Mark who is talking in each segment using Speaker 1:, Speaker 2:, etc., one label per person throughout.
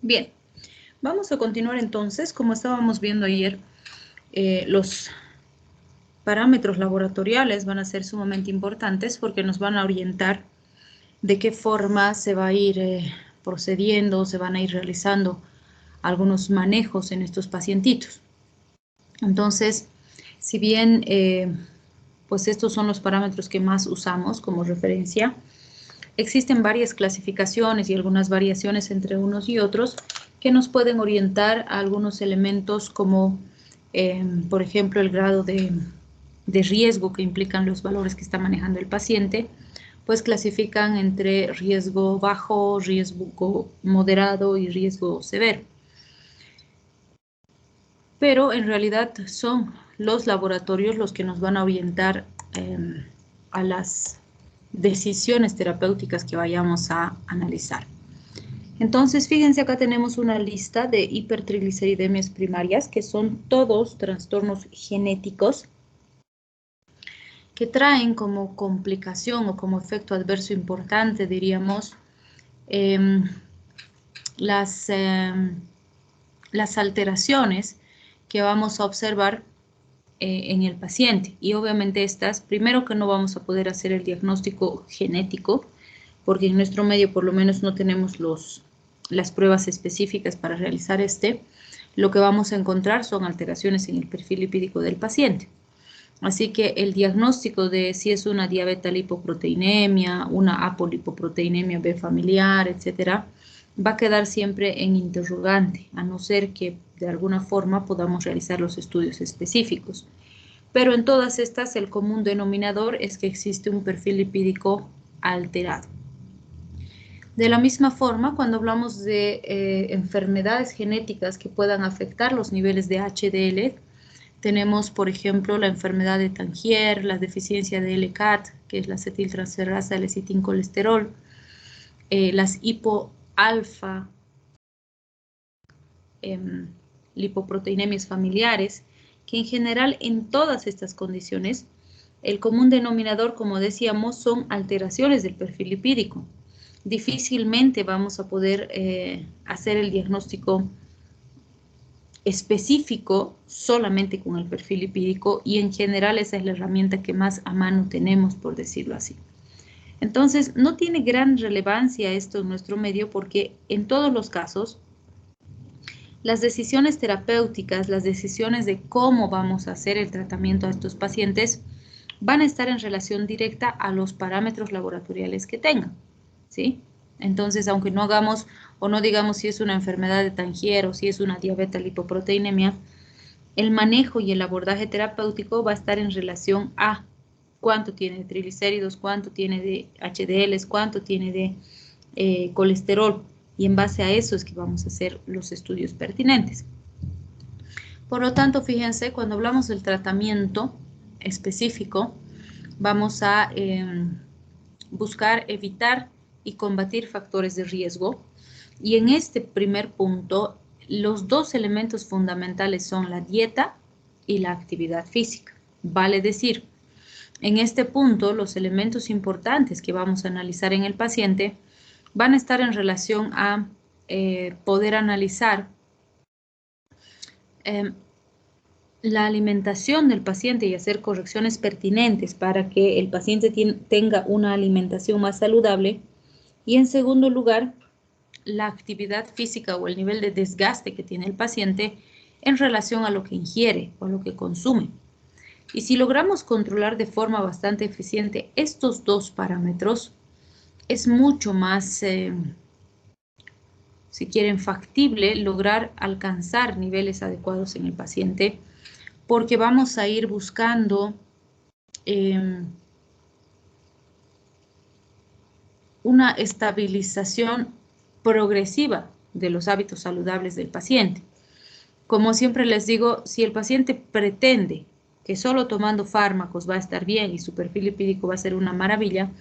Speaker 1: Bien, vamos a continuar entonces, como estábamos viendo ayer, los parámetros laboratoriales van a ser sumamente importantes porque nos van a orientar de qué forma se va a ir procediendo, se van a ir realizando algunos manejos en estos pacientitos. Entonces, si bien pues estos son los parámetros que más usamos como referencia, existen varias clasificaciones y algunas variaciones entre unos y otros que nos pueden orientar a algunos elementos como, por ejemplo, el grado de riesgo que implican los valores que está manejando el paciente, pues clasifican entre riesgo bajo, riesgo moderado y riesgo severo. Pero en realidad son los laboratorios los que nos van a orientar a las decisiones terapéuticas que vayamos a analizar. Entonces, fíjense, acá tenemos una lista de hipertrigliceridemias primarias, que son todos trastornos genéticos que traen como complicación o como efecto adverso importante, diríamos, las alteraciones que vamos a observar en el paciente. Y obviamente estas, primero que no vamos a poder hacer el diagnóstico genético, porque en nuestro medio por lo menos no tenemos las pruebas específicas para realizar lo que vamos a encontrar son alteraciones en el perfil lipídico del paciente. Así que el diagnóstico de si es una diabetes lipoproteinemia, una apolipoproteinemia B familiar, etcétera, va a quedar siempre en interrogante, a no ser que de alguna forma podamos realizar los estudios específicos. Pero en todas estas el común denominador es que existe un perfil lipídico alterado. De la misma forma, cuando hablamos de enfermedades genéticas que puedan afectar los niveles de HDL, tenemos, por ejemplo, la enfermedad de Tangier, la deficiencia de L-CAT, que es la acetiltransferasa L-citincolesterol, las hipoalfa lipoproteinemias familiares, que en general en todas estas condiciones, el común denominador, como decíamos, son alteraciones del perfil lipídico. Difícilmente vamos a poder hacer el diagnóstico específico solamente con el perfil lipídico y en general esa es la herramienta que más a mano tenemos, por decirlo así. Entonces, no tiene gran relevancia esto en nuestro medio porque en todos los casos, las decisiones terapéuticas, las decisiones de cómo vamos a hacer el tratamiento a estos pacientes van a estar en relación directa a los parámetros laboratoriales que tengan, ¿sí? Entonces, aunque no hagamos o no digamos si es una enfermedad de Tangier o si es una diabetes lipoproteinemia, el manejo y el abordaje terapéutico va a estar en relación a cuánto tiene de triglicéridos, cuánto tiene de HDLs, cuánto tiene de colesterol, y en base a eso es que vamos a hacer los estudios pertinentes. Por lo tanto, fíjense, cuando hablamos del tratamiento específico, vamos a buscar evitar y combatir factores de riesgo. Y en este primer punto, los dos elementos fundamentales son la dieta y la actividad física. Vale decir, en este punto, los elementos importantes que vamos a analizar en el paciente van a estar en relación a poder analizar la alimentación del paciente y hacer correcciones pertinentes para que el paciente tenga una alimentación más saludable. Y en segundo lugar, la actividad física o el nivel de desgaste que tiene el paciente en relación a lo que ingiere o a lo que consume. Y si logramos controlar de forma bastante eficiente estos dos parámetros, es mucho más, si quieren, factible lograr alcanzar niveles adecuados en el paciente, porque vamos a ir buscando una estabilización progresiva de los hábitos saludables del paciente. Como siempre les digo, si el paciente pretende que solo tomando fármacos va a estar bien y su perfil lipídico va a ser una maravilla,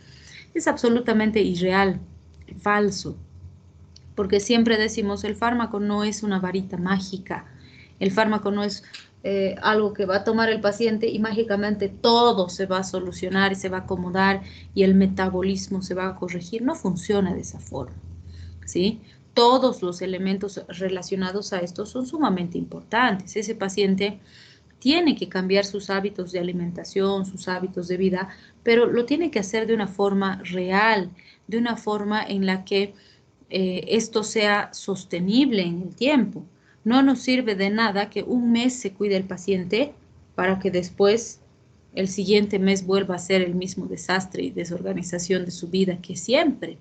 Speaker 1: es absolutamente irreal, falso, porque siempre decimos el fármaco no es una varita mágica, el fármaco no es algo que va a tomar el paciente y mágicamente todo se va a solucionar y se va a acomodar y el metabolismo se va a corregir. No funciona de esa forma, ¿sí? todos los elementos relacionados a esto son sumamente importantes. Ese paciente tiene que cambiar sus hábitos de alimentación, sus hábitos de vida, pero lo tiene que hacer de una forma real, de una forma en la que esto sea sostenible en el tiempo. No nos sirve de nada que un mes se cuide el paciente para que después el siguiente mes vuelva a ser el mismo desastre y desorganización de su vida que siempre.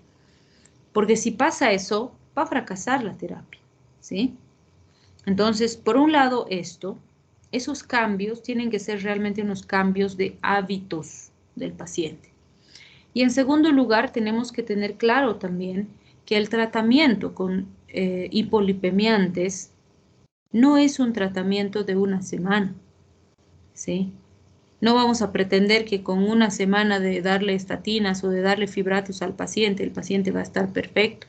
Speaker 1: Porque si pasa eso, va a fracasar la terapia, ¿sí? Entonces, por un lado esos cambios tienen que ser realmente unos cambios de hábitos del paciente. Y en segundo lugar, tenemos que tener claro también que el tratamiento con hipolipemiantes no es un tratamiento de una semana, ¿sí? No vamos a pretender que con una semana de darle estatinas o de darle fibratos al paciente, el paciente va a estar perfecto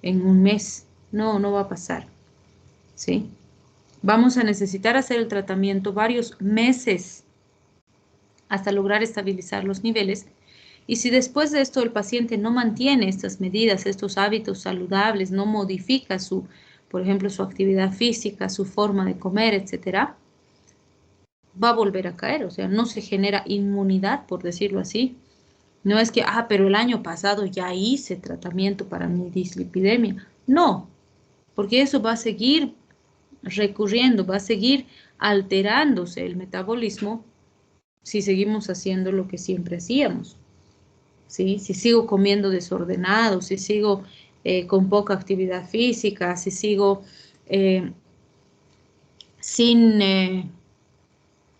Speaker 1: en un mes. No, no va a pasar, ¿sí? Vamos a necesitar hacer el tratamiento varios meses hasta lograr estabilizar los niveles. Y si después de esto el paciente no mantiene estas medidas, estos hábitos saludables, no modifica por ejemplo, su actividad física, su forma de comer, etcétera, va a volver a caer. O sea, no se genera inmunidad, por decirlo así. No es que, pero el año pasado ya hice tratamiento para mi dislipidemia. No, porque eso va a seguir recurriendo, va a seguir alterándose el metabolismo si seguimos haciendo lo que siempre hacíamos, ¿sí? Si sigo comiendo desordenado, si sigo con poca actividad física, si sigo sin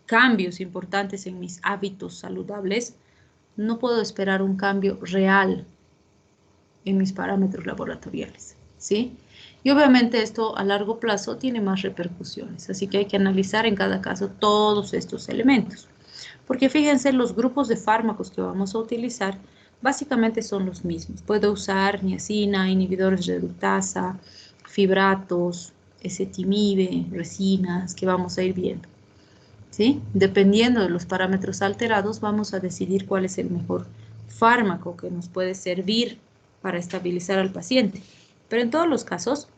Speaker 1: cambios importantes en mis hábitos saludables, no puedo esperar un cambio real en mis parámetros laboratoriales, ¿sí? Y obviamente esto a largo plazo tiene más repercusiones, así que hay que analizar en cada caso todos estos elementos. Porque fíjense, los grupos de fármacos que vamos a utilizar básicamente son los mismos. Puedo usar niacina, inhibidores de reductasa, fibratos, ezetimibe, resinas, que vamos a ir viendo, ¿sí? Dependiendo de los parámetros alterados, vamos a decidir cuál es el mejor fármaco que nos puede servir para estabilizar al paciente. Pero en todos los casos,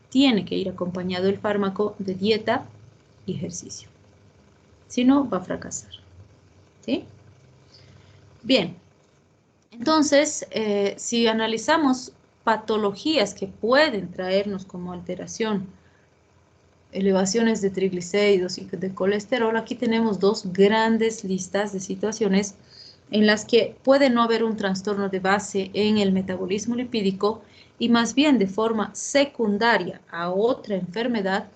Speaker 1: tiene que ir acompañado el fármaco de dieta y ejercicio. Si no, va a fracasar, ¿sí? Bien, entonces, si analizamos patologías que pueden traernos como alteración elevaciones de triglicéridos y de colesterol, aquí tenemos dos grandes listas de situaciones en las que puede no haber un trastorno de base en el metabolismo lipídico y más bien de forma secundaria a otra enfermedad,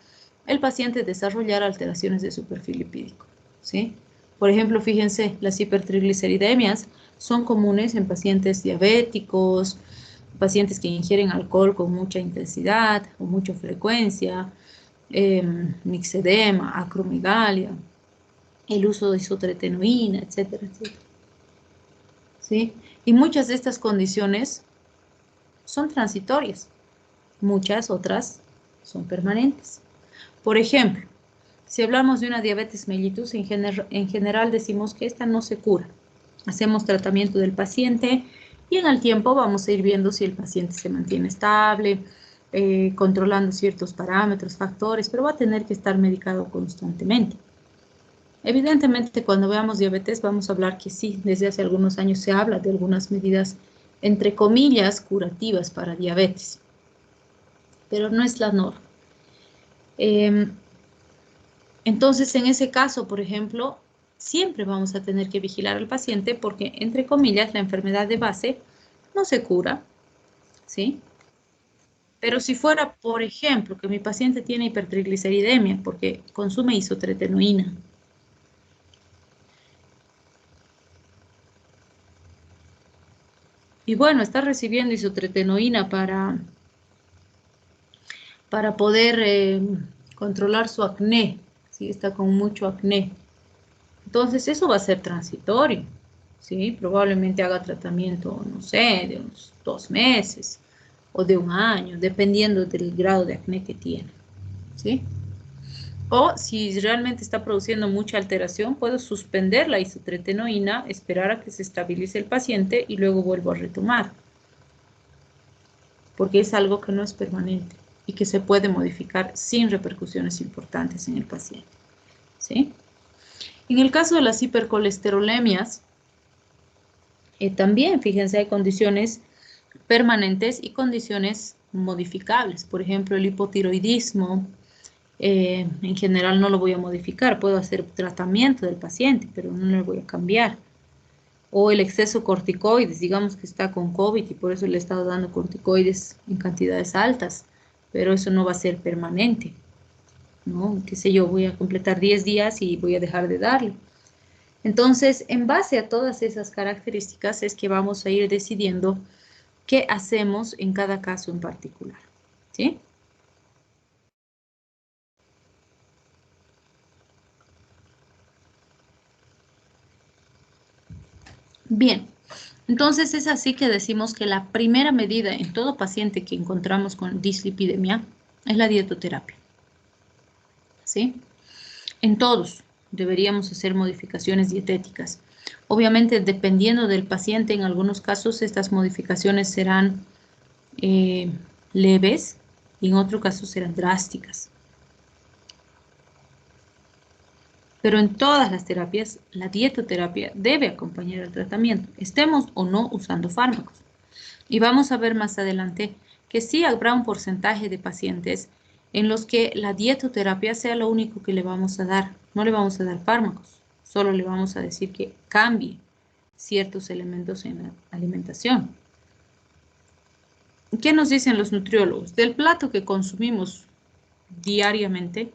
Speaker 1: el paciente desarrollará alteraciones de su perfil lipídico, ¿sí? Por ejemplo, fíjense, las hipertrigliceridemias son comunes en pacientes diabéticos, pacientes que ingieren alcohol con mucha intensidad o mucha frecuencia, mixedema, acromegalia, el uso de isotretinoína, etcétera, etcétera, ¿sí? Y muchas de estas condiciones son transitorias, muchas otras son permanentes. Por ejemplo, si hablamos de una diabetes mellitus, en general decimos que esta no se cura. Hacemos tratamiento del paciente y en el tiempo vamos a ir viendo si el paciente se mantiene estable, controlando ciertos parámetros, factores, pero va a tener que estar medicado constantemente. Evidentemente, cuando veamos diabetes, vamos a hablar que sí, desde hace algunos años se habla de algunas medidas, entre comillas, curativas para diabetes, pero no es la norma. Entonces, en ese caso, por ejemplo, siempre vamos a tener que vigilar al paciente porque, entre comillas, la enfermedad de base no se cura, ¿sí? Pero si fuera, por ejemplo, que mi paciente tiene hipertrigliceridemia porque consume isotretinoína, y bueno, está recibiendo isotretinoína para poder controlar su acné, ¿sí? Está con mucho acné. Entonces, eso va a ser transitorio, ¿sí? Probablemente haga tratamiento, no sé, de unos 2 meses o de un año, dependiendo del grado de acné que tiene, ¿sí? O si realmente está produciendo mucha alteración, puedo suspender la isotretinoína, esperar a que se estabilice el paciente y luego vuelvo a retomar. porque es algo que no es permanente y que se puede modificar sin repercusiones importantes en el paciente, ¿sí? En el caso de las hipercolesterolemias, también, fíjense, hay condiciones permanentes y condiciones modificables. Por ejemplo, el hipotiroidismo, en general no lo voy a modificar, puedo hacer tratamiento del paciente, pero no lo voy a cambiar. O el exceso de corticoides, digamos que está con COVID y por eso le he estado dando corticoides en cantidades altas, pero eso no va a ser permanente, ¿no? Qué sé yo, voy a completar 10 días y voy a dejar de darle. Entonces, en base a todas esas características es que vamos a ir decidiendo qué hacemos en cada caso en particular, ¿sí? Bien, entonces es así que decimos que la primera medida en todo paciente que encontramos con dislipidemia es la dietoterapia, ¿sí? En todos deberíamos hacer modificaciones dietéticas. Obviamente, dependiendo del paciente, en algunos casos estas modificaciones serán leves y en otros casos serán drásticas. Pero en todas las terapias, la dietoterapia debe acompañar el tratamiento, estemos o no usando fármacos. Y vamos a ver más adelante que sí habrá un porcentaje de pacientes en los que la dietoterapia sea lo único que le vamos a dar. No le vamos a dar fármacos, solo le vamos a decir que cambie ciertos elementos en la alimentación. ¿Qué nos dicen los nutriólogos? Del plato que consumimos diariamente,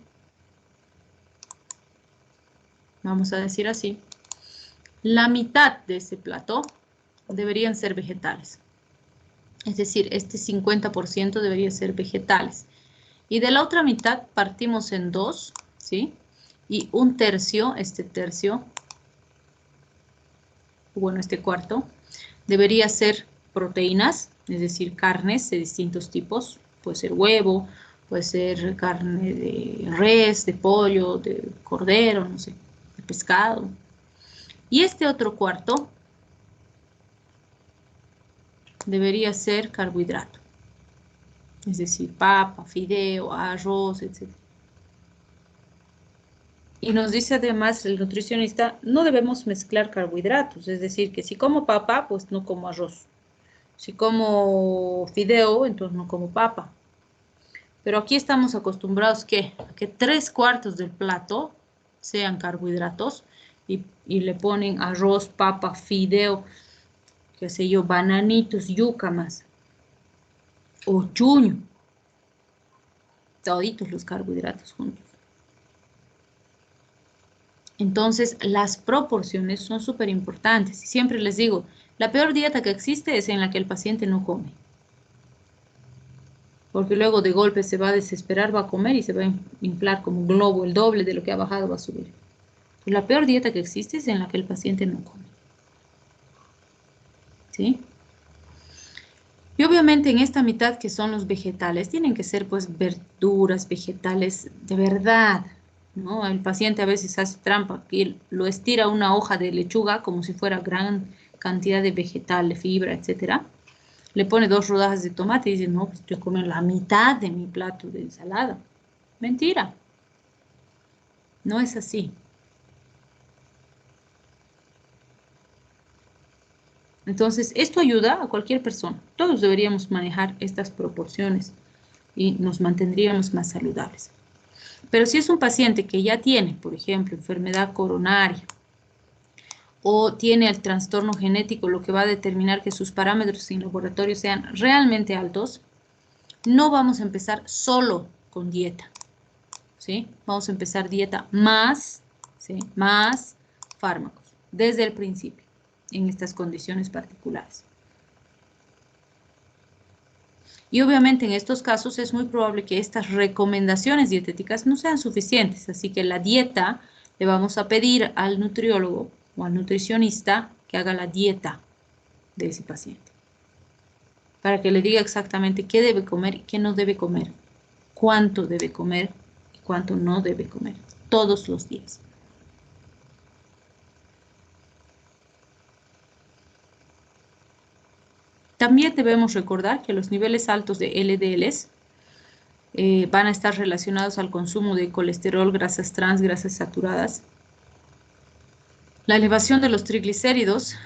Speaker 1: vamos a decir así, la mitad de ese plato deberían ser vegetales. Es decir, este 50% debería ser vegetales. Y de la otra mitad partimos en dos, ¿sí? Y un tercio, este tercio, bueno, este cuarto, debería ser proteínas, es decir, carnes de distintos tipos. Puede ser huevo, puede ser carne de res, de pollo, de cordero, no sé, de pescado. Y este otro cuarto debería ser carbohidrato, es decir, papa, fideo, arroz, etc. Y nos dice además el nutricionista, no debemos mezclar carbohidratos, es decir, que si como papa, pues no como arroz. Si como fideo, entonces no como papa. Pero aquí estamos acostumbrados a que 3/4 del plato sean carbohidratos y le ponen arroz, papa, fideo, qué sé yo, bananitos, yuca más, o chuño, toditos los carbohidratos juntos. Entonces, las proporciones son súper importantes. Siempre les digo, la peor dieta que existe es en la que el paciente no come. Porque luego de golpe se va a desesperar, va a comer y se va a inflar como un globo, el doble de lo que ha bajado va a subir. Pues la peor dieta que existe es en la que el paciente no come. ¿Sí? Y obviamente en esta mitad que son los vegetales, tienen que ser pues verduras, vegetales de verdad, ¿no? El paciente a veces hace trampa, que lo estira una hoja de lechuga como si fuera gran cantidad de vegetal, de fibra, etcétera. Le pone 2 rodajas de tomate y dice, no, pues estoy comiendo la mitad de mi plato de ensalada. Mentira, no es así. Entonces, esto ayuda a cualquier persona. Todos deberíamos manejar estas proporciones y nos mantendríamos más saludables. Pero si es un paciente que ya tiene, por ejemplo, enfermedad coronaria o tiene el trastorno genético, lo que va a determinar que sus parámetros en laboratorio sean realmente altos, no vamos a empezar solo con dieta, ¿sí? Vamos a empezar dieta más, ¿sí? Más fármacos, desde el principio, en estas condiciones particulares. Y obviamente en estos casos es muy probable que estas recomendaciones dietéticas no sean suficientes, así que la dieta le vamos a pedir al nutriólogo o al nutricionista que haga la dieta de ese paciente, para que le diga exactamente qué debe comer y qué no debe comer, cuánto debe comer y cuánto no debe comer, todos los días. También debemos recordar que los niveles altos de LDLs van a estar relacionados al consumo de colesterol, grasas trans, grasas saturadas. La elevación de los triglicéridos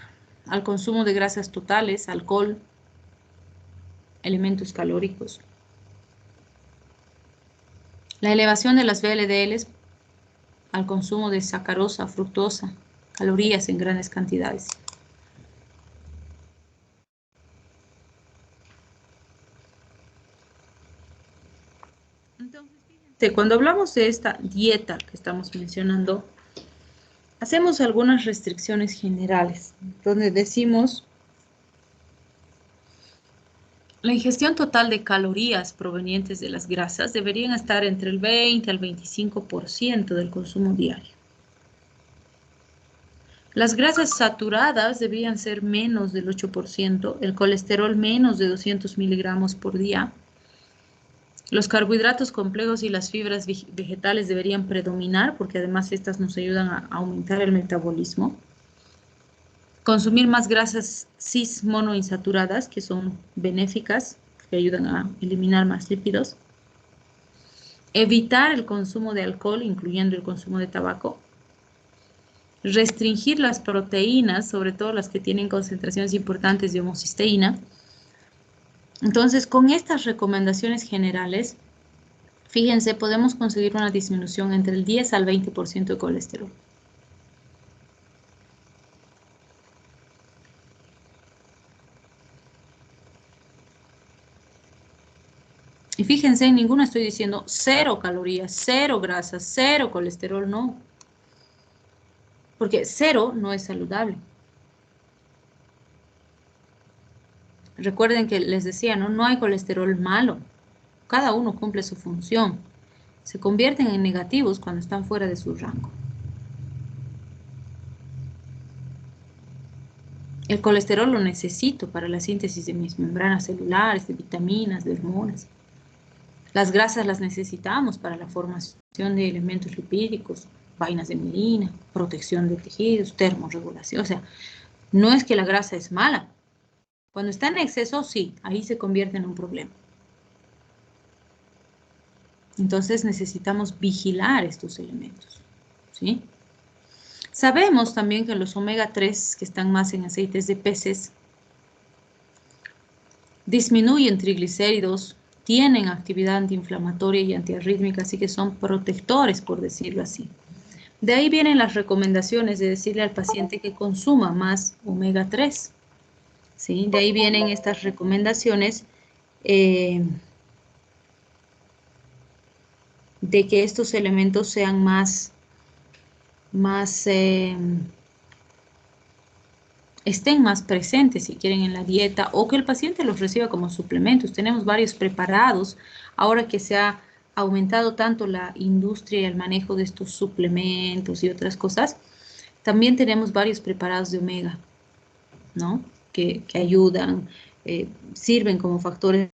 Speaker 1: al consumo de grasas totales, alcohol, elementos calóricos. La elevación de las VLDLs al consumo de sacarosa, fructosa, calorías en grandes cantidades. Entonces, fíjense, cuando hablamos de esta dieta que estamos mencionando, hacemos algunas restricciones generales, donde decimos la ingestión total de calorías provenientes de las grasas deberían estar entre el 20 al 25% del consumo diario. Las grasas saturadas debían ser menos del 8%, el colesterol menos de 200 miligramos por día. Los carbohidratos complejos y las fibras vegetales deberían predominar porque además estas nos ayudan a aumentar el metabolismo. Consumir más grasas cis monoinsaturadas que son benéficas, que ayudan a eliminar más lípidos. Evitar el consumo de alcohol, incluyendo el consumo de tabaco. Restringir las proteínas, sobre todo las que tienen concentraciones importantes de homocisteína. Entonces, con estas recomendaciones generales, fíjense, podemos conseguir una disminución entre el 10 al 20% de colesterol. Y fíjense, en ninguno estoy diciendo 0 calorías, 0 grasas, 0 colesterol, no. Porque 0 no es saludable. Recuerden que les decía, no hay colesterol malo. Cada uno cumple su función. Se convierten en negativos cuando están fuera de su rango. El colesterol lo necesito para la síntesis de mis membranas celulares, de vitaminas, de hormonas. Las grasas las necesitamos para la formación de elementos lipídicos, vainas de mielina, protección de tejidos, termorregulación. O sea, no es que la grasa es mala. Cuando está en exceso, sí, ahí se convierte en un problema. Entonces necesitamos vigilar estos elementos, ¿sí? Sabemos también que los omega 3, que están más en aceites de peces, disminuyen triglicéridos, tienen actividad antiinflamatoria y antiarrítmica, así que son protectores, por decirlo así. De ahí vienen las recomendaciones de decirle al paciente que consuma más omega 3. ¿Sí? De ahí vienen estas recomendaciones de que estos elementos sean estén más presentes si quieren en la dieta o que el paciente los reciba como suplementos. Tenemos varios preparados ahora que se ha aumentado tanto la industria y el manejo de estos suplementos y otras cosas. También tenemos varios preparados de omega, ¿no? Que ayudan, sirven como factores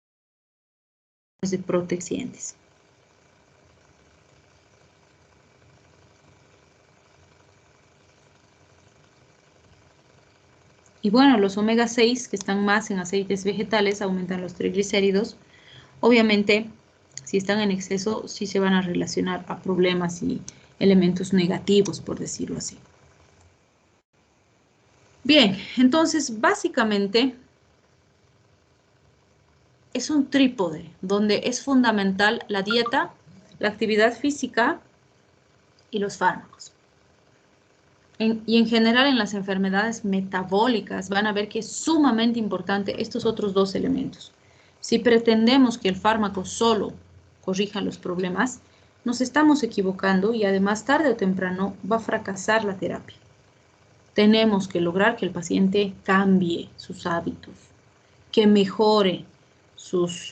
Speaker 1: de protecciones. Y bueno, los omega 6 que están más en aceites vegetales aumentan los triglicéridos. Obviamente, si están en exceso, sí se van a relacionar a problemas y elementos negativos, por decirlo así. Bien, entonces básicamente es un trípode donde es fundamental la dieta, la actividad física y los fármacos. Y en general en las enfermedades metabólicas van a ver que es sumamente importante estos otros dos elementos. Si pretendemos que el fármaco solo corrija los problemas, nos estamos equivocando y además tarde o temprano va a fracasar la terapia. Tenemos que lograr que el paciente cambie sus hábitos, que mejore sus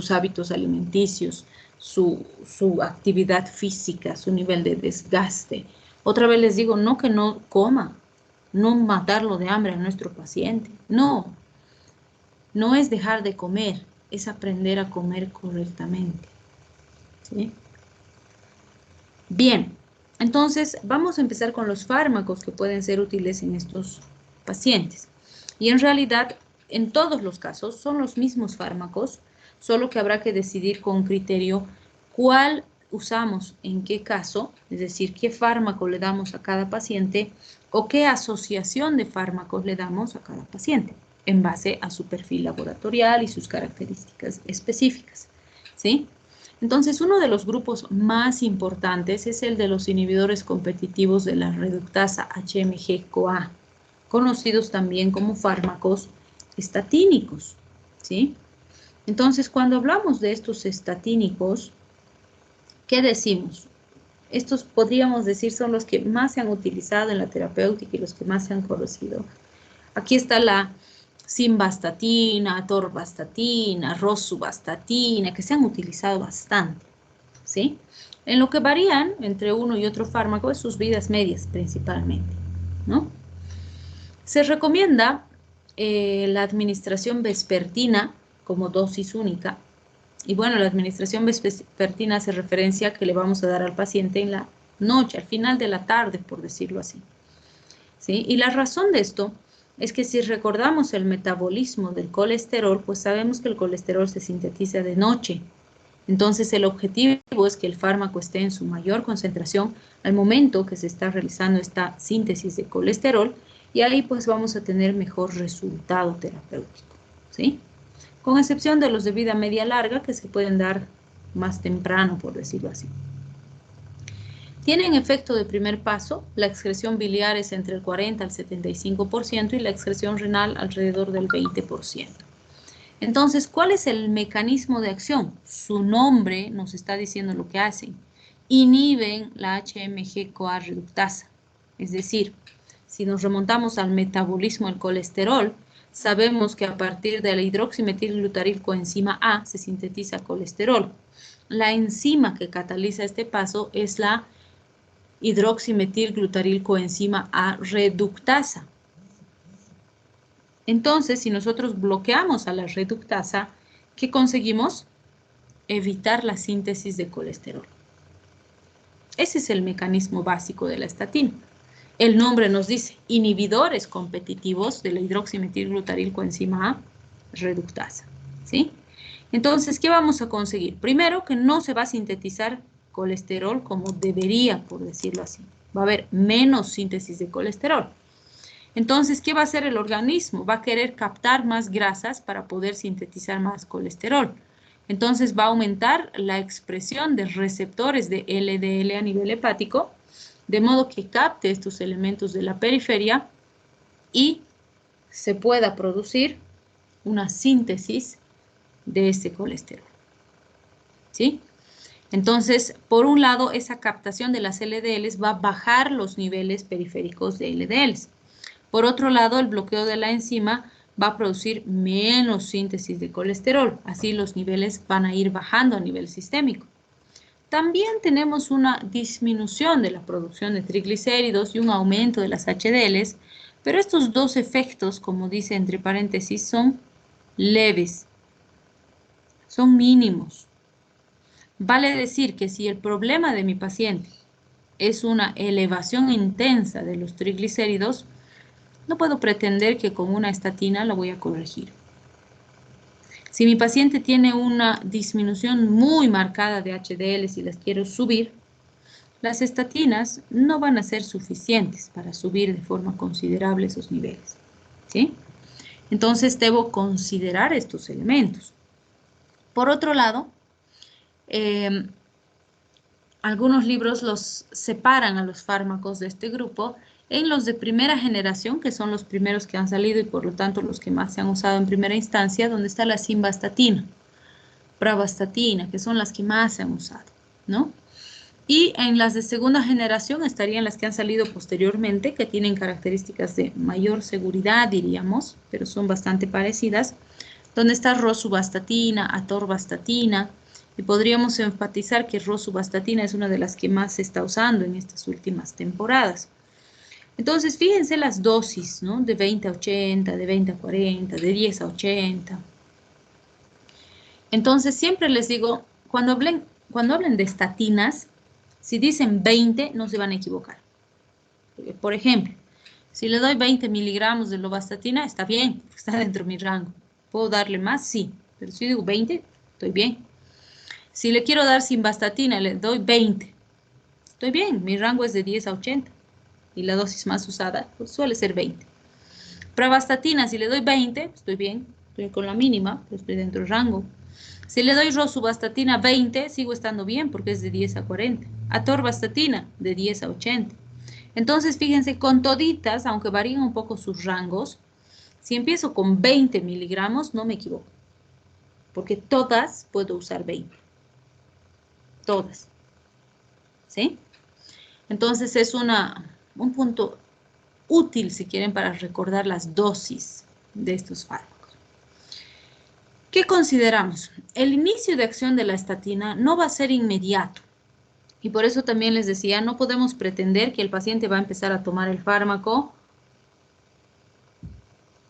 Speaker 1: hábitos alimenticios, su actividad física, su nivel de desgaste. Otra vez les digo, no que no coma, no matarlo de hambre a nuestro paciente. No, no es dejar de comer, es aprender a comer correctamente. ¿Sí? Bien, entonces vamos a empezar con los fármacos que pueden ser útiles en estos pacientes. Y en realidad en todos los casos son los mismos fármacos, solo que habrá que decidir con criterio cuál usamos en qué caso, es decir, qué fármaco le damos a cada paciente o qué asociación de fármacos le damos a cada paciente en base a su perfil laboratorial y sus características específicas, ¿sí? Entonces, uno de los grupos más importantes es el de los inhibidores competitivos de la reductasa HMG-CoA, conocidos también como fármacos estatínicos, ¿sí? Entonces, cuando hablamos de estos estatínicos, ¿qué decimos? Estos podríamos decir son los que más se han utilizado en la terapéutica y los que más se han conocido. Aquí está la simvastatina, atorvastatina, rosuvastatina, que se han utilizado bastante, ¿sí? En lo que varían entre uno y otro fármaco es sus vidas medias principalmente, ¿no? Se recomienda la administración vespertina como dosis única. Y bueno, la administración vespertina hace referencia a que le vamos a dar al paciente en la noche, al final de la tarde, por decirlo así, ¿sí? Y la razón de esto es que si recordamos el metabolismo del colesterol, pues sabemos que el colesterol se sintetiza de noche. Entonces el objetivo es que el fármaco esté en su mayor concentración al momento que se está realizando esta síntesis de colesterol y ahí pues vamos a tener mejor resultado terapéutico, ¿sí? Con excepción de los de vida media larga que se pueden dar más temprano, por decirlo así. Tienen efecto de primer paso, la excreción biliar es entre el 40 al 75% y la excreción renal alrededor del 20%. Entonces, ¿cuál es el mecanismo de acción? Su nombre nos está diciendo lo que hacen. Inhiben la HMG-CoA reductasa. Es decir, si nos remontamos al metabolismo del colesterol, sabemos que a partir de la hidroximetilglutaril coenzima A se sintetiza colesterol. La enzima que cataliza este paso es la hidroximetilglutaril coenzima A reductasa. Entonces, si nosotros bloqueamos a la reductasa, ¿qué conseguimos? Evitar la síntesis de colesterol. Ese es el mecanismo básico de la estatina. El nombre nos dice inhibidores competitivos de la hidroximetilglutaril coenzima A reductasa, ¿sí? Entonces, ¿qué vamos a conseguir? Primero, que no se va a sintetizar colesterol como debería, por decirlo así. Va a haber menos síntesis de colesterol. Entonces, ¿qué va a hacer el organismo? Va a querer captar más grasas para poder sintetizar más colesterol. Entonces, va a aumentar la expresión de receptores de LDL a nivel hepático, de modo que capte estos elementos de la periferia y se pueda producir una síntesis de ese colesterol, ¿sí? Entonces, por un lado, esa captación de las LDLs va a bajar los niveles periféricos de LDLs. Por otro lado, el bloqueo de la enzima va a producir menos síntesis de colesterol, así los niveles van a ir bajando a nivel sistémico. También tenemos una disminución de la producción de triglicéridos y un aumento de las HDLs, pero estos dos efectos, como dice entre paréntesis, son leves, son mínimos. Vale decir que si el problema de mi paciente es una elevación intensa de los triglicéridos, no puedo pretender que con una estatina la voy a corregir. Si mi paciente tiene una disminución muy marcada de HDLs y las quiero subir, las estatinas no van a ser suficientes para subir de forma considerable esos niveles, ¿sí? Entonces debo considerar estos elementos. Por otro lado, algunos libros los separan a los fármacos de este grupo en los de primera generación, que son los primeros que han salido y por lo tanto los que más se han usado en primera instancia, donde está la simvastatina, pravastatina, que son las que más se han usado, ¿no? Y en las de segunda generación estarían las que han salido posteriormente, que tienen características de mayor seguridad, diríamos, pero son bastante parecidas, donde está rosuvastatina, atorvastatina, y podríamos enfatizar que rosuvastatina es una de las que más se está usando en estas últimas temporadas. Entonces, fíjense las dosis, ¿no? De 20 a 80, de 20 a 40, de 10 a 80. Entonces, siempre les digo, cuando hablen de estatinas, si dicen 20, no se van a equivocar. Por ejemplo, Si le doy 20 miligramos de lovastatina, está bien, está dentro de mi rango. ¿Puedo darle más? Sí, pero si digo 20, estoy bien. Si le quiero dar simvastatina, le doy 20. Estoy bien, mi rango es de 10 a 80 y la dosis más usada pues, suele ser 20. Pravastatina, si le doy 20, estoy bien, estoy con la mínima, pero estoy dentro del rango. Si le doy rosuvastatina 20, sigo estando bien porque es de 10 a 40. Atorvastatina, de 10 a 80. Entonces, fíjense, con toditas, aunque varían un poco sus rangos, si empiezo con 20 miligramos, no me equivoco, porque todas puedo usar 20. Todas. ¿Sí? Entonces, es un punto útil, si quieren, para recordar las dosis de estos fármacos. ¿Qué consideramos? El inicio de acción de la estatina no va a ser inmediato. Y por eso también les decía, no podemos pretender que el paciente va a empezar a tomar el fármaco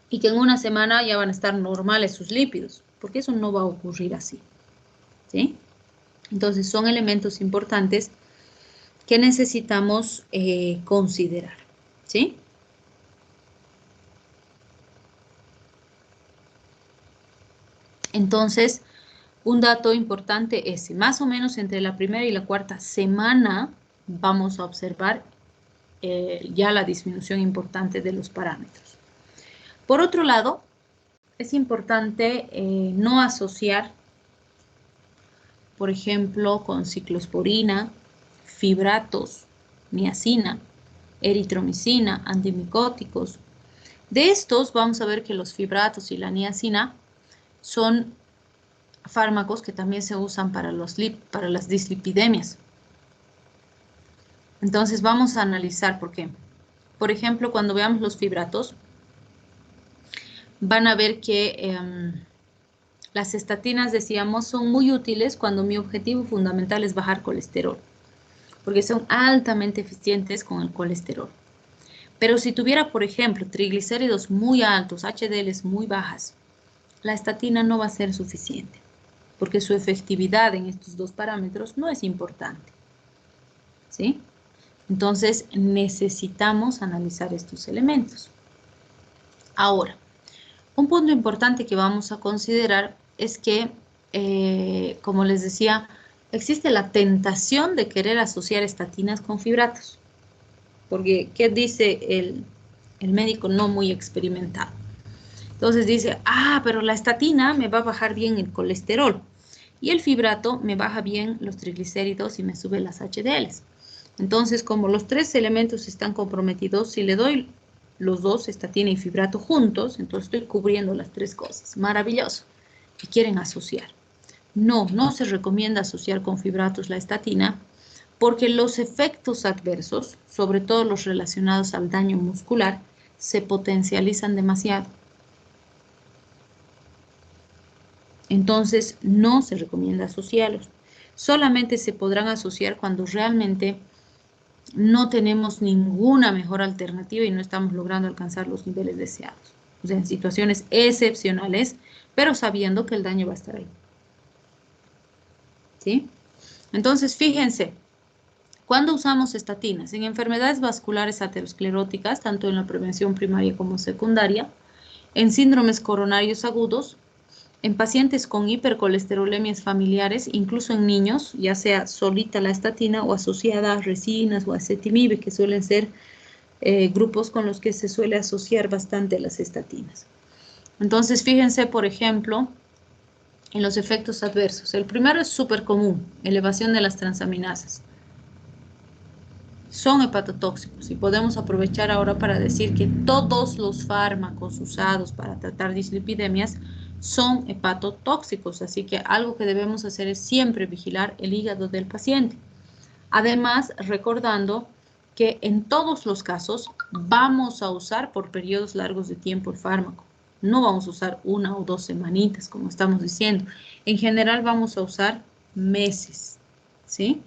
Speaker 1: y que en una semana ya van a estar normales sus lípidos, porque eso no va a ocurrir así. ¿Sí? Entonces son elementos importantes que necesitamos considerar. ¿Sí? Entonces, un dato importante es, más o menos entre la primera y la cuarta semana vamos a observar ya la disminución importante de los parámetros. Por otro lado, es importante no asociar, por ejemplo, con ciclosporina, fibratos, niacina, eritromicina, antimicóticos. De estos vamos a ver que los fibratos y la niacina son fármacos que también se usan para las dislipidemias. Entonces vamos a analizar por qué. Por ejemplo, cuando veamos los fibratos, van a ver que las estatinas, decíamos, son muy útiles cuando mi objetivo fundamental es bajar colesterol, porque son altamente eficientes con el colesterol. Pero si tuviera, por ejemplo, triglicéridos muy altos, HDLs muy bajas, la estatina no va a ser suficiente, porque su efectividad en estos dos parámetros no es importante. ¿Sí? Entonces, necesitamos analizar estos elementos. Ahora, un punto importante que vamos a considerar es que, como les decía, existe la tentación de querer asociar estatinas con fibratos. Porque, ¿qué dice el médico no muy experimentado? Entonces dice, pero la estatina me va a bajar bien el colesterol y el fibrato me baja bien los triglicéridos y me sube las HDLs. Entonces, como los tres elementos están comprometidos, si le doy los dos, estatina y fibrato juntos, entonces estoy cubriendo las tres cosas. Maravilloso. ¿Qué quieren asociar? No, no se recomienda asociar con fibratos la estatina porque los efectos adversos, sobre todo los relacionados al daño muscular, se potencializan demasiado. Entonces, no se recomienda asociarlos. Solamente se podrán asociar cuando realmente no tenemos ninguna mejor alternativa y no estamos logrando alcanzar los niveles deseados. O sea, en situaciones excepcionales, pero sabiendo que el daño va a estar ahí. ¿Sí? Entonces, fíjense, ¿cuándo usamos estatinas? En enfermedades vasculares ateroscleróticas, tanto en la prevención primaria como secundaria, en síndromes coronarios agudos, en pacientes con hipercolesterolemias familiares, incluso en niños, ya sea solita la estatina o asociada a resinas o a acetimib, que suelen ser grupos con los que se suele asociar bastante las estatinas. Entonces, fíjense, por ejemplo, en los efectos adversos. El primero es súper común, elevación de las transaminasas. Son hepatotóxicos y podemos aprovechar ahora para decir que todos los fármacos usados para tratar dislipidemias son hepatotóxicos, así que algo que debemos hacer es siempre vigilar el hígado del paciente. Además, recordando que en todos los casos vamos a usar por periodos largos de tiempo el fármaco. No vamos a usar 1 o 2 semanitas, como estamos diciendo. En general vamos a usar meses, ¿sí?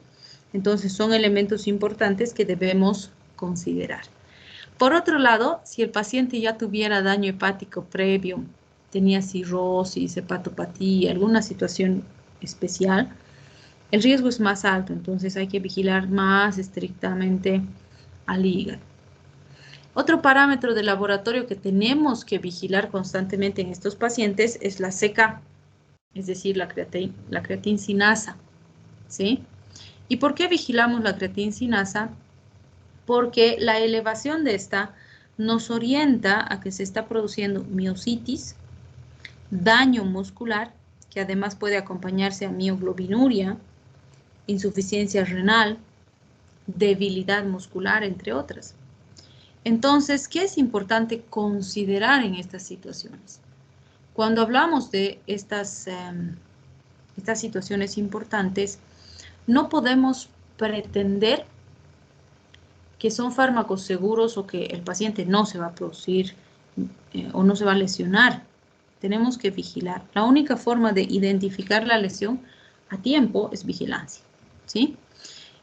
Speaker 1: Entonces son elementos importantes que debemos considerar. Por otro lado, si el paciente ya tuviera daño hepático previo, tenía cirrosis, hepatopatía, alguna situación especial, el riesgo es más alto, entonces hay que vigilar más estrictamente al hígado. Otro parámetro de laboratorio que tenemos que vigilar constantemente en estos pacientes es la CK, es decir, la creatinsinasa, ¿sí? ¿Y por qué vigilamos la creatinsinasa? Porque la elevación de esta nos orienta a que se está produciendo miositis, daño muscular, que además puede acompañarse a mioglobinuria, insuficiencia renal, debilidad muscular, entre otras. Entonces, ¿qué es importante considerar en estas situaciones? Cuando hablamos de estas situaciones importantes, no podemos pretender que son fármacos seguros o que el paciente no se va a producir o no se va a lesionar. Tenemos que vigilar. La única forma de identificar la lesión a tiempo es vigilancia, ¿sí?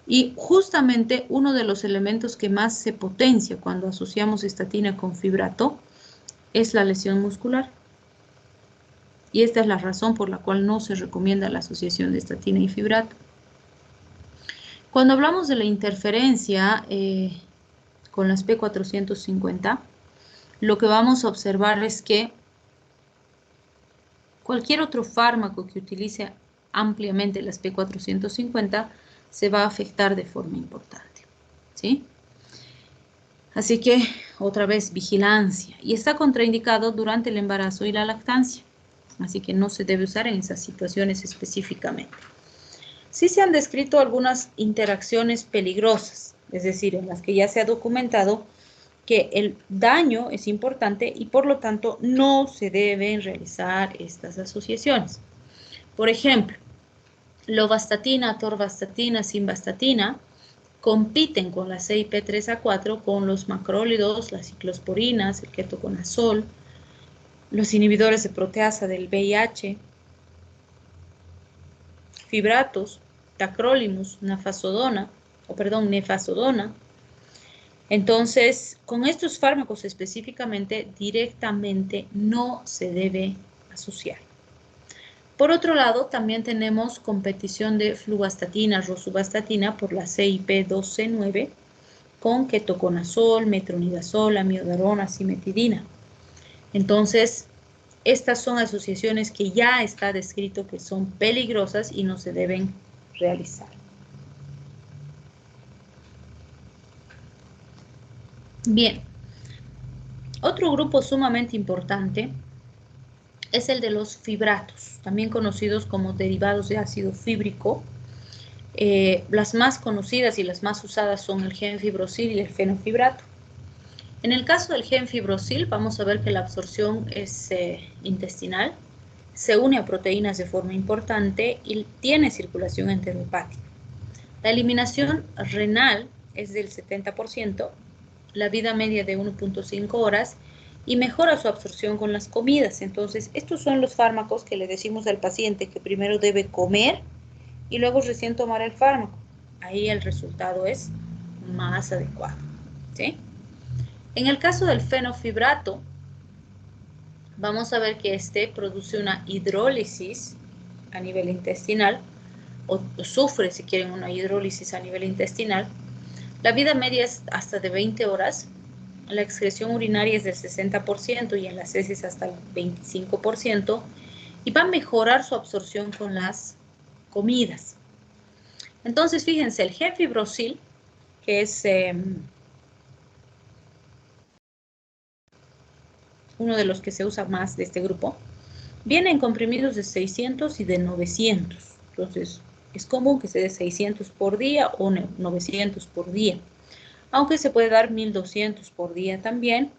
Speaker 1: Y justamente uno de los elementos que más se potencia cuando asociamos estatina con fibrato es la lesión muscular. Y esta es la razón por la cual no se recomienda la asociación de estatina y fibrato. Cuando hablamos de la interferencia con las P450, lo que vamos a observar es que cualquier otro fármaco que utilice ampliamente las P450 se va a afectar de forma importante, ¿sí? Así que, otra vez, vigilancia. Y está contraindicado durante el embarazo y la lactancia. Así que no se debe usar en esas situaciones específicamente. Sí se han descrito algunas interacciones peligrosas, es decir, en las que ya se ha documentado que el daño es importante y por lo tanto no se deben realizar estas asociaciones. Por ejemplo, lovastatina, atorvastatina, simvastatina compiten con la CYP3A4 con los macrólidos, las ciclosporinas, el ketoconazol, los inhibidores de proteasa del VIH, fibratos, tacrolimus, nefazodona. Entonces, con estos fármacos específicamente, directamente no se debe asociar. Por otro lado, también tenemos competición de fluvastatina, rosuvastatina por la CYP2C9 con ketoconazol, metronidazol, amiodarona, cimetidina. Entonces, estas son asociaciones que ya está descrito que son peligrosas y no se deben realizar. Bien, otro grupo sumamente importante es el de los fibratos, también conocidos como derivados de ácido fíbrico. Las más conocidas y las más usadas son el gemfibrosil y el fenofibrato. En el caso del gemfibrosil, vamos a ver que la absorción es intestinal, se une a proteínas de forma importante y tiene circulación enterohepática. La eliminación renal es del 70%, la vida media de 1.5 horas y mejora su absorción con las comidas. Entonces, estos son los fármacos que le decimos al paciente que primero debe comer y luego recién tomar el fármaco. Ahí el resultado es más adecuado, ¿sí? En el caso del fenofibrato, vamos a ver que este produce una hidrólisis a nivel intestinal, o sufre, si quieren, una hidrólisis a nivel intestinal. La vida media es hasta de 20 horas, la excreción urinaria es del 60% y en las heces hasta el 25%, y va a mejorar su absorción con las comidas. Entonces, fíjense, el gemfibrosil, que es uno de los que se usa más de este grupo, viene en comprimidos de 600 y de 900. Entonces, es común que se dé 600 por día o 900 por día, aunque se puede dar 1200 por día también,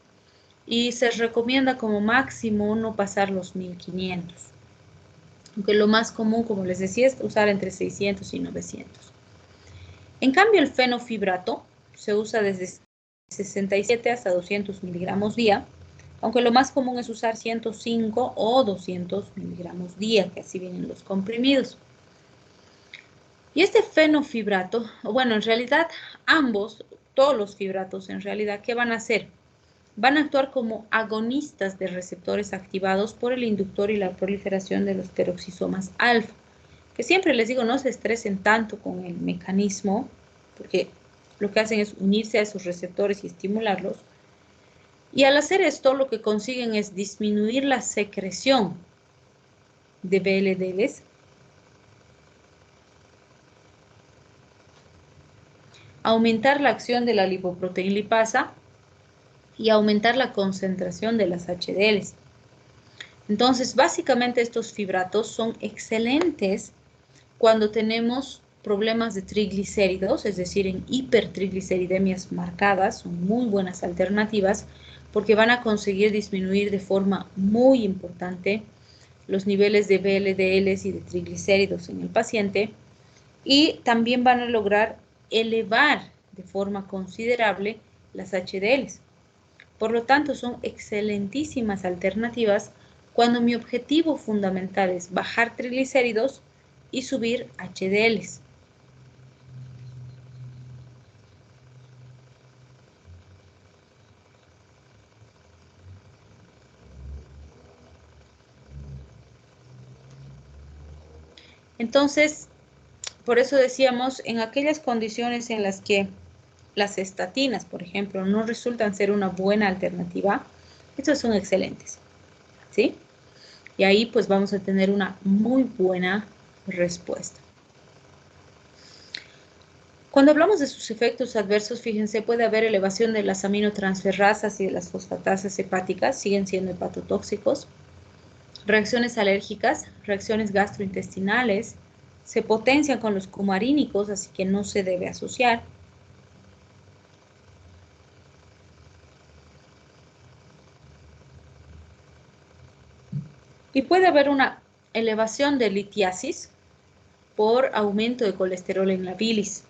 Speaker 1: y se recomienda como máximo no pasar los 1500. Aunque lo más común, como les decía, es usar entre 600 y 900. En cambio, el fenofibrato se usa desde 67 hasta 200 miligramos día, aunque lo más común es usar 105 o 200 miligramos día, que así vienen los comprimidos. Y este fenofibrato, bueno, en realidad ambos, todos los fibratos en realidad, ¿qué van a hacer? Van a actuar como agonistas de receptores activados por el inductor y la proliferación de los peroxisomas alfa. Que siempre les digo, no se estresen tanto con el mecanismo, porque lo que hacen es unirse a esos receptores y estimularlos. Y al hacer esto, lo que consiguen es disminuir la secreción de VLDLs, aumentar la acción de la lipoproteína lipasa y aumentar la concentración de las HDLs. Entonces, básicamente estos fibratos son excelentes cuando tenemos problemas de triglicéridos, es decir, en hipertrigliceridemias marcadas, son muy buenas alternativas porque van a conseguir disminuir de forma muy importante los niveles de VLDLs y de triglicéridos en el paciente y también van a lograr elevar de forma considerable las HDLs. Por lo tanto, son excelentísimas alternativas cuando mi objetivo fundamental es bajar triglicéridos y subir HDLs. Entonces, por eso decíamos, en aquellas condiciones en las que las estatinas, por ejemplo, no resultan ser una buena alternativa, estos son excelentes, ¿sí? Y ahí pues vamos a tener una muy buena respuesta. Cuando hablamos de sus efectos adversos, fíjense, puede haber elevación de las aminotransferasas y de las fosfatasas hepáticas, siguen siendo hepatotóxicos, reacciones alérgicas, reacciones gastrointestinales, se potencian con los cumarínicos, así que no se debe asociar. Y puede haber una elevación de litiasis por aumento de colesterol en la bilis,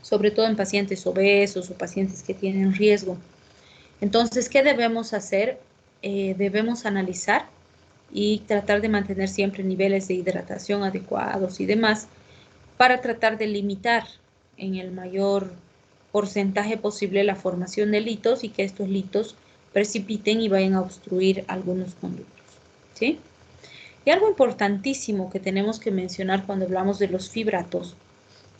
Speaker 1: sobre todo en pacientes obesos o pacientes que tienen riesgo. Entonces, ¿qué debemos hacer? Debemos analizar y tratar de mantener siempre niveles de hidratación adecuados y demás para tratar de limitar en el mayor porcentaje posible la formación de litos y que estos litos precipiten y vayan a obstruir algunos conductos, ¿sí? Y algo importantísimo que tenemos que mencionar cuando hablamos de los fibratos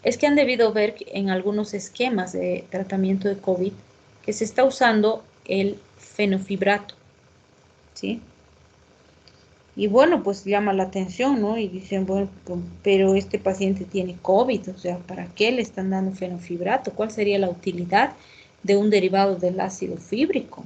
Speaker 1: es que han debido ver en algunos esquemas de tratamiento de COVID que se está usando el fenofibrato, ¿sí? Y bueno, pues llama la atención, ¿no? Y dicen, bueno, pero este paciente tiene COVID, o sea, ¿para qué le están dando fenofibrato? ¿Cuál sería la utilidad de un derivado del ácido fíbrico?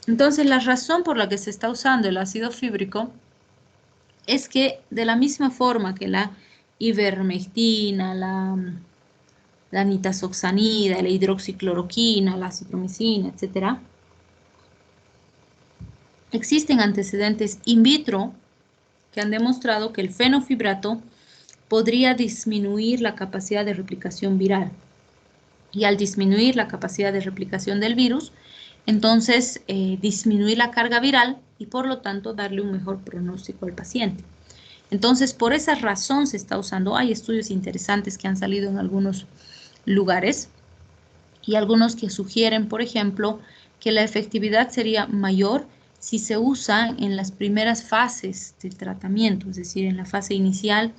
Speaker 1: Entonces, la razón por la que se está usando el ácido fíbrico es que de la misma forma que la ivermectina, la nitazoxanida, la hidroxicloroquina, la citromicina, etcétera, existen antecedentes in vitro que han demostrado que el fenofibrato podría disminuir la capacidad de replicación viral. Y al disminuir la capacidad de replicación del virus, entonces disminuir la carga viral y por lo tanto darle un mejor pronóstico al paciente. Entonces, por esa razón se está usando. Hay estudios interesantes que han salido en algunos lugares y algunos que sugieren, por ejemplo, que la efectividad sería mayor si se usa en las primeras fases del tratamiento, es decir, en la fase inicial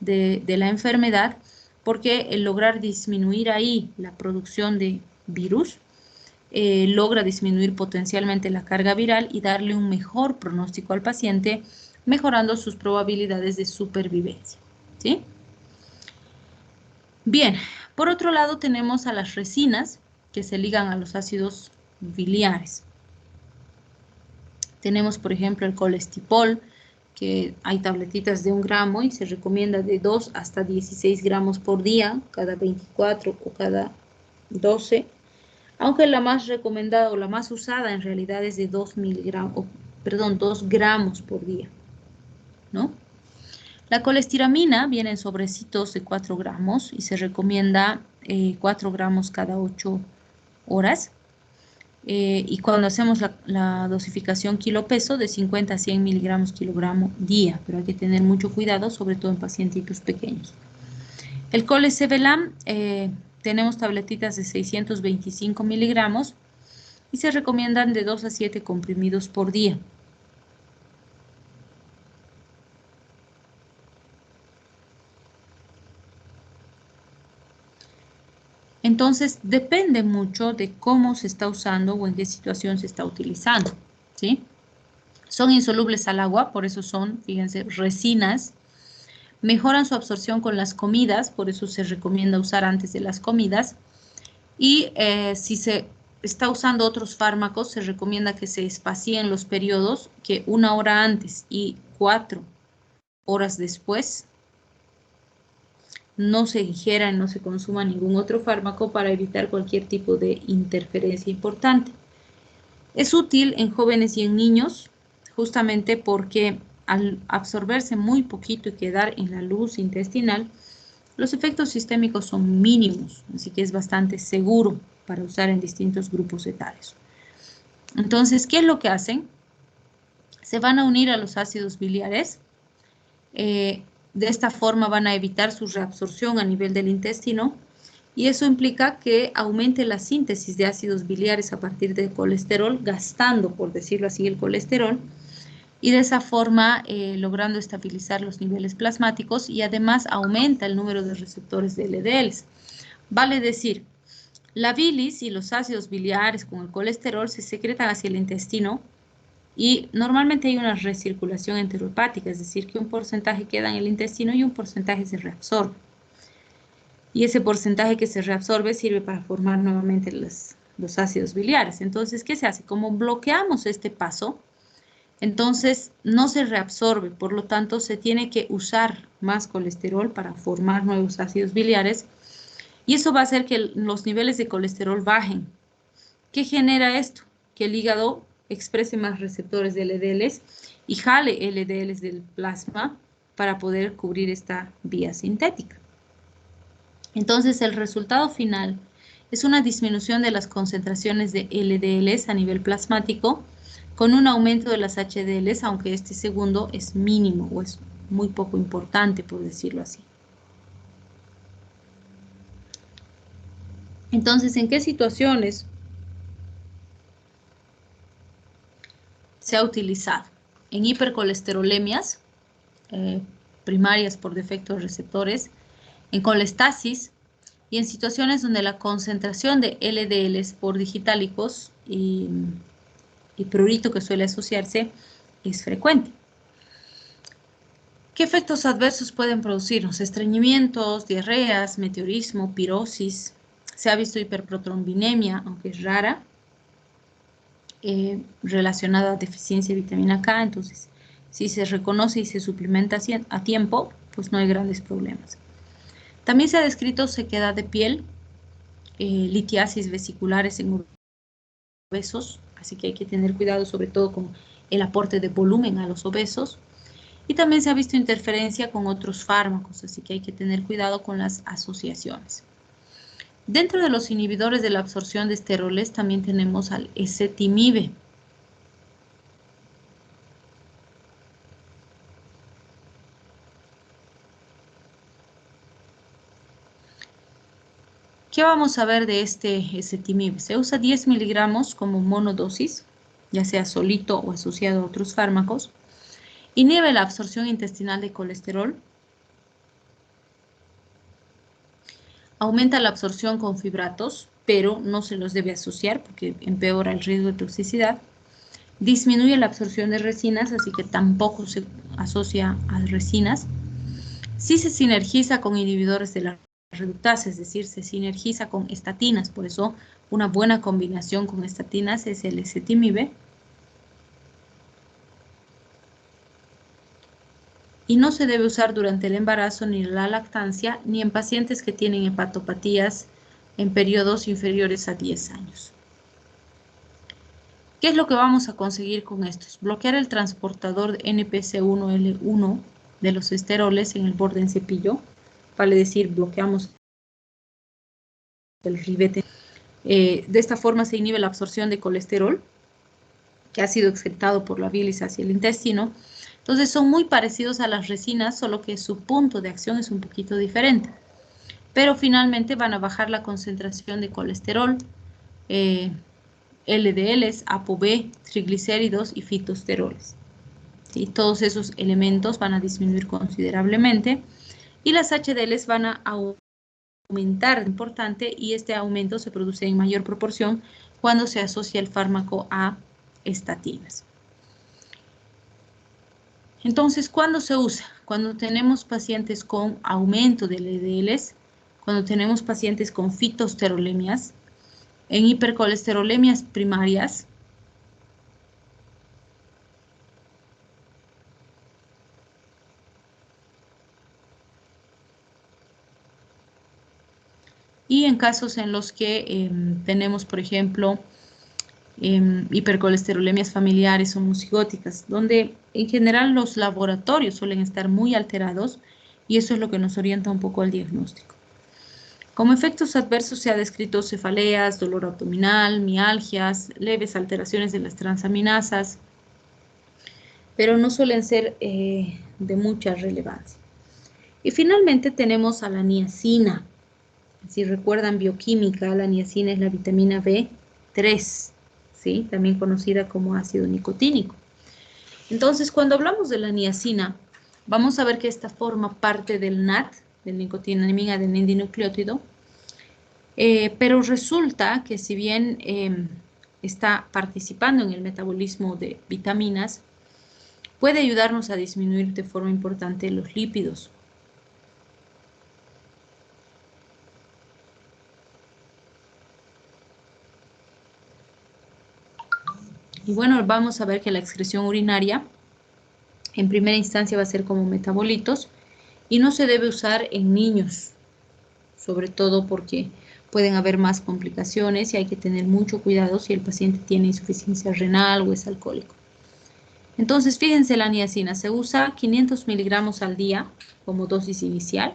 Speaker 1: de la enfermedad, porque el lograr disminuir ahí la producción de virus logra disminuir potencialmente la carga viral y darle un mejor pronóstico al paciente, mejorando sus probabilidades de supervivencia, ¿sí? Bien, por otro lado tenemos a las resinas que se ligan a los ácidos biliares. Tenemos, por ejemplo, el colestipol, que hay tabletitas de 1 gramo y se recomienda de 2 hasta 16 gramos por día, cada 24 o cada 12, aunque la más recomendada o la más usada en realidad es de 2 gramos por día, ¿no? La colestiramina viene en sobrecitos de 4 gramos y se recomienda 4 gramos cada 8 horas. Y cuando hacemos la dosificación kilo-peso de 50 a 100 miligramos kilogramo día, pero hay que tener mucho cuidado, sobre todo en pacientitos pequeños. El colesevelam, tenemos tabletitas de 625 miligramos y se recomiendan de 2 a 7 comprimidos por día. Entonces, depende mucho de cómo se está usando o en qué situación se está utilizando, ¿sí? Son insolubles al agua, por eso son, fíjense, resinas. Mejoran su absorción con las comidas, por eso se recomienda usar antes de las comidas. Y si se está usando otros fármacos, se recomienda que se espacien los periodos, que 1 hora antes y 4 horas después no se ingiera, no se consuma ningún otro fármaco para evitar cualquier tipo de interferencia importante. Es útil en jóvenes y en niños, justamente porque al absorberse muy poquito y quedar en la luz intestinal, los efectos sistémicos son mínimos, así que es bastante seguro para usar en distintos grupos etarios. Entonces, ¿qué es lo que hacen? Se van a unir a los ácidos biliares. De esta forma van a evitar su reabsorción a nivel del intestino y eso implica que aumente la síntesis de ácidos biliares a partir del colesterol, gastando, por decirlo así, el colesterol, y de esa forma logrando estabilizar los niveles plasmáticos y además aumenta el número de receptores de LDLs. Vale decir, la bilis y los ácidos biliares con el colesterol se secretan hacia el intestino y normalmente hay una recirculación enterohepática, es decir, que un porcentaje queda en el intestino y un porcentaje se reabsorbe. Y ese porcentaje que se reabsorbe sirve para formar nuevamente los ácidos biliares. Entonces, ¿qué se hace? Como bloqueamos este paso, entonces no se reabsorbe, por lo tanto se tiene que usar más colesterol para formar nuevos ácidos biliares y eso va a hacer que los niveles de colesterol bajen. ¿Qué genera esto? Que el hígado exprese más receptores de LDLs y jale LDLs del plasma para poder cubrir esta vía sintética. Entonces, el resultado final es una disminución de las concentraciones de LDLs a nivel plasmático con un aumento de las HDLs, aunque este segundo es mínimo o es muy poco importante, por decirlo así. Entonces, ¿en qué situaciones se ha utilizado? En hipercolesterolemias primarias por defecto de receptores, en colestasis y en situaciones donde la concentración de LDLs por digitálicos y prurito que suele asociarse es frecuente. ¿Qué efectos adversos pueden producirnos? Estreñimientos, diarreas, meteorismo, pirosis. Se ha visto hiperprotrombinemia, aunque es rara, relacionada a deficiencia de vitamina K. Entonces, si se reconoce y se suplementa a tiempo, pues no hay grandes problemas. También se ha descrito sequedad de piel, litiasis vesiculares en obesos, así que hay que tener cuidado sobre todo con el aporte de volumen a los obesos. Y también se ha visto interferencia con otros fármacos, así que hay que tener cuidado con las asociaciones. Dentro de los inhibidores de la absorción de esteroles también tenemos al ezetimibe. ¿Qué vamos a ver de este ezetimibe? Se usa 10 miligramos como monodosis, ya sea solito o asociado a otros fármacos. Inhibe la absorción intestinal de colesterol. Aumenta la absorción con fibratos, pero no se los debe asociar porque empeora el riesgo de toxicidad. Disminuye la absorción de resinas, así que tampoco se asocia a resinas. Sí se sinergiza con inhibidores de la reductasa, es decir, se sinergiza con estatinas, por eso una buena combinación con estatinas es el ezetimibe. Y no se debe usar durante el embarazo ni la lactancia, ni en pacientes que tienen hepatopatías en periodos inferiores a 10 años. ¿Qué es lo que vamos a conseguir con estos? Bloquear el transportador de NPC1L1 de los esteroles en el borde en cepillo, vale decir, bloqueamos el ribete. De esta forma se inhibe la absorción de colesterol, que ha sido excretado por la bilis hacia el intestino. Entonces son muy parecidos a las resinas, solo que su punto de acción es un poquito diferente. Pero finalmente van a bajar la concentración de colesterol, LDLs, ApoB, triglicéridos y fitosteroles. ¿Sí? Todos esos elementos van a disminuir considerablemente y las HDLs van a aumentar importante y este aumento se produce en mayor proporción cuando se asocia el fármaco a estatinas. Entonces, ¿cuándo se usa? Cuando tenemos pacientes con aumento de LDLs, cuando tenemos pacientes con fitosterolemias, en hipercolesterolemias primarias, y en casos en los que tenemos, por ejemplo, hipercolesterolemias familiares o homocigóticas, donde en general los laboratorios suelen estar muy alterados y eso es lo que nos orienta un poco al diagnóstico. Como efectos adversos se ha descrito cefaleas, dolor abdominal, mialgias, leves alteraciones de las transaminasas, pero no suelen ser de mucha relevancia. Y finalmente tenemos a la niacina. Si recuerdan bioquímica, la niacina es la vitamina B3, ¿sí? También conocida como ácido nicotínico. Entonces, cuando hablamos de la niacina, vamos a ver que esta forma parte del NAD, del nicotinamida adenina-dinucleótido, pero resulta que si bien está participando en el metabolismo de vitaminas, puede ayudarnos a disminuir de forma importante los lípidos. Y bueno, vamos a ver que la excreción urinaria en primera instancia va a ser como metabolitos y no se debe usar en niños, sobre todo porque pueden haber más complicaciones y hay que tener mucho cuidado si el paciente tiene insuficiencia renal o es alcohólico. Entonces, fíjense, la niacina se usa 500 miligramos al día como dosis inicial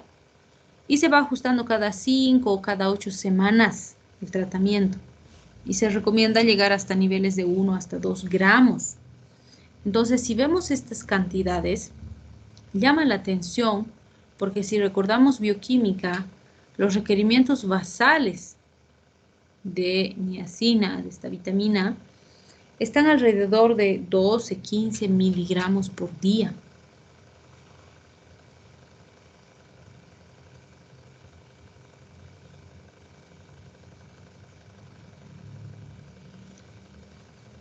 Speaker 1: y se va ajustando cada 5 o cada 8 semanas el tratamiento. Y se recomienda llegar hasta niveles de 1 hasta 2 gramos. Entonces, si vemos estas cantidades, llama la atención porque si recordamos bioquímica, los requerimientos basales de niacina, de esta vitamina, están alrededor de 12, 15 miligramos por día.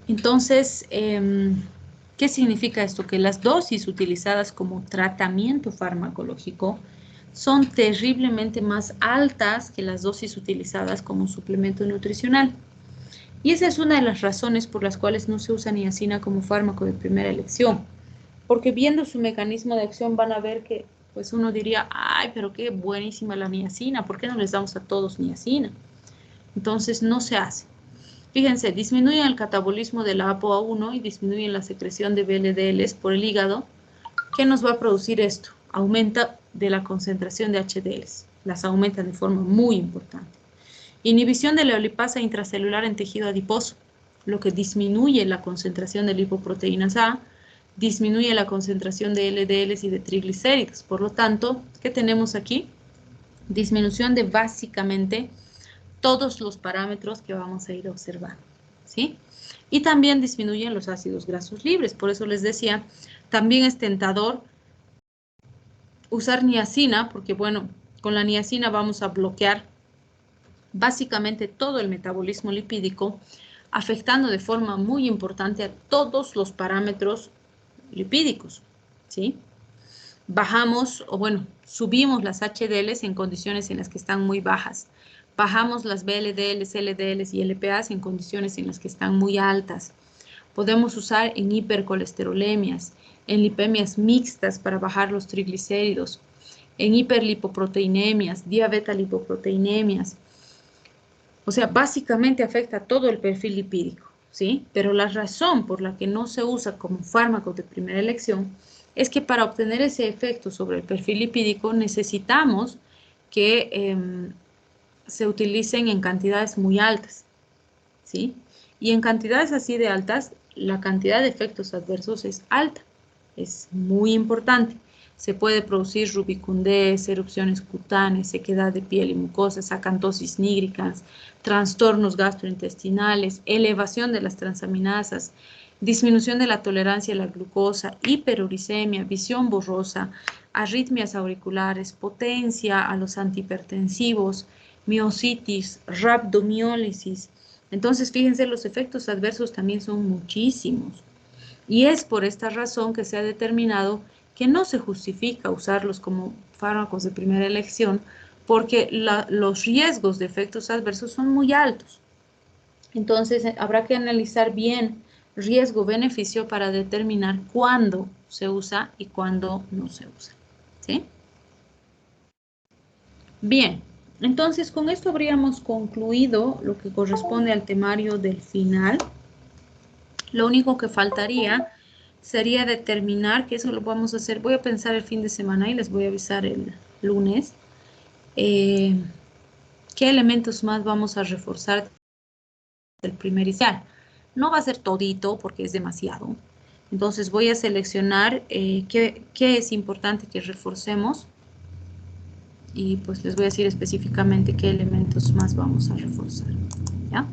Speaker 1: Entonces, ¿qué significa esto? Que las dosis utilizadas como tratamiento farmacológico son terriblemente más altas que las dosis utilizadas como suplemento nutricional. Y esa es una de las razones por las cuales no se usa niacina como fármaco de primera elección. Porque viendo su mecanismo de acción van a ver que, pues uno diría, ay, pero qué buenísima la niacina, ¿por qué no les damos a todos niacina? Entonces no se hace. Fíjense, disminuyen el catabolismo de la ApoA1 y disminuyen la secreción de VLDLs por el hígado. ¿Qué nos va a producir esto? Aumenta de la concentración de HDLs. Las aumentan de forma muy importante. Inhibición de la lipasa intracelular en tejido adiposo, lo que disminuye la concentración de lipoproteínas A, disminuye la concentración de LDLs y de triglicéridos. Por lo tanto, ¿qué tenemos aquí? Disminución de básicamente todos los parámetros que vamos a ir observando, ¿sí? Y también disminuyen los ácidos grasos libres. Por eso les decía, también es tentador usar niacina, porque bueno, con la niacina vamos a bloquear básicamente todo el metabolismo lipídico, afectando de forma muy importante a todos los parámetros lipídicos, ¿sí? Bajamos, o bueno, subimos las HDLs en condiciones en las que están muy bajas. Bajamos las VLDLs, LDLs y LPAs en condiciones en las que están muy altas. Podemos usar en hipercolesterolemias, en lipemias mixtas para bajar los triglicéridos, en hiperlipoproteinemias, diabetalipoproteinemias. O sea, básicamente afecta todo el perfil lipídico, ¿sí? Pero la razón por la que no se usa como fármaco de primera elección es que para obtener ese efecto sobre el perfil lipídico necesitamos que se utilicen en cantidades muy altas, ¿sí? Y en cantidades así de altas, la cantidad de efectos adversos es alta, es muy importante. Se puede producir rubicundez, erupciones cutáneas, sequedad de piel y mucosas, acantosis nígricas, trastornos gastrointestinales, elevación de las transaminasas, disminución de la tolerancia a la glucosa, hiperuricemia, visión borrosa, arritmias auriculares, potencia a los antihipertensivos, miositis, rhabdomiólisis. Entonces, fíjense, los efectos adversos también son muchísimos. Y es por esta razón que se ha determinado que no se justifica usarlos como fármacos de primera elección porque los riesgos de efectos adversos son muy altos. Entonces, habrá que analizar bien riesgo-beneficio para determinar cuándo se usa y cuándo no se usa. ¿Sí? Bien, entonces con esto habríamos concluido lo que corresponde al temario del final. Lo único que faltaría sería determinar, que eso lo vamos a hacer, voy a pensar el fin de semana y les voy a avisar el lunes, qué elementos más vamos a reforzar del primer inicial. No va a ser todito porque es demasiado. Entonces voy a seleccionar qué es importante que reforcemos y pues les voy a decir específicamente qué elementos más vamos a reforzar. ¿Ya?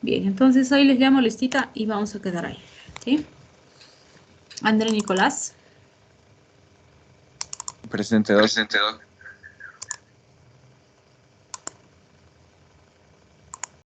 Speaker 1: Bien, entonces hoy les llamo listita y vamos a quedar ahí. ¿Sí? André Nicolás.
Speaker 2: Presente, doc.